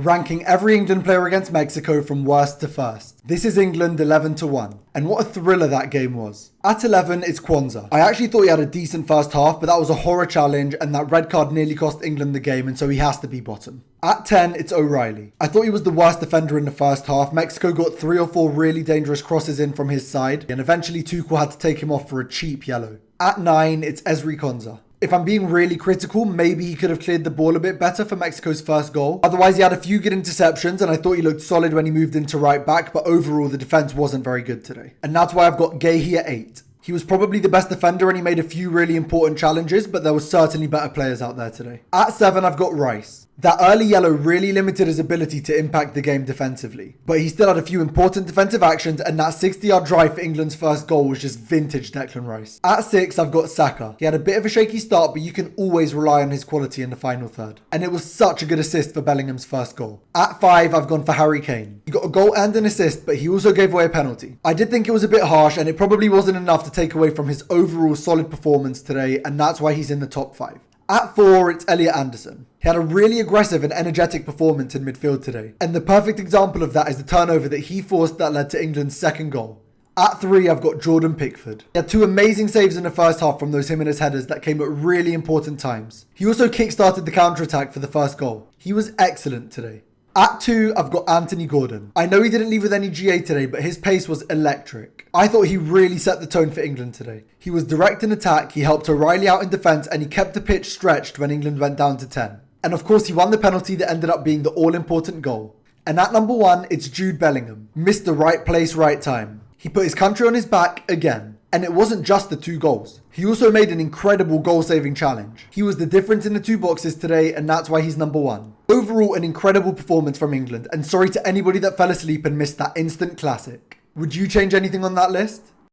ranking every England player against Mexico from worst to first. This is England 11-1. And what a thriller that game was. At 11, it's Kwanzaa. I actually thought he had a decent first half, but that was a horror challenge and that red card nearly cost England the game, and so he has to be bottom. At 10, it's O'Reilly. I thought he was the worst defender in the first half. Mexico got 3 or 4 really dangerous crosses in from his side, and eventually Tuchel had to take him off for a cheap yellow. At 9, it's Ezri Konsa. If I'm being really critical, maybe he could have cleared the ball a bit better for Mexico's first goal. Otherwise, he had a few good interceptions and I thought he looked solid when he moved into right back, but overall the defense wasn't very good today. And that's why I've got Gahey at 8. He was probably the best defender and he made a few really important challenges, but there were certainly better players out there today. At 7, I've got Rice. That early yellow really limited his ability to impact the game defensively, but he still had a few important defensive actions, and that 60-yard drive for England's first goal was just vintage Declan Rice. At 6, I've got Saka. He had a bit of a shaky start, but you can always rely on his quality in the final third. And it was such a good assist for Bellingham's first goal. At 5, I've gone for Harry Kane. He got a goal and an assist, but he also gave away a penalty. I did think it was a bit harsh, and it probably wasn't enough to take away from his overall solid performance today, and that's why he's in the top 5. At 4, it's Elliot Anderson. He had a really aggressive and energetic performance in midfield today. And the perfect example of that is the turnover that he forced that led to England's second goal. At 3, I've got Jordan Pickford. He had 2 amazing saves in the first half from those Jimenez headers that came at really important times. He also kick-started the counter-attack for the first goal. He was excellent today. At 2, I've got Anthony Gordon. I know he didn't leave with any GA today, but his pace was electric. I thought he really set the tone for England today. He was direct in attack, he helped O'Reilly out in defence, and he kept the pitch stretched when England went down to 10. And of course, he won the penalty that ended up being the all-important goal. And at number 1, it's Jude Bellingham. Mr. Right place, right time. He put his country on his back again. And it wasn't just the 2 goals. He also made an incredible goal-saving challenge. He was the difference in the 2 boxes today, and that's why he's number 1. Overall, an incredible performance from England, and sorry to anybody that fell asleep and missed that instant classic. Would you change anything on that list?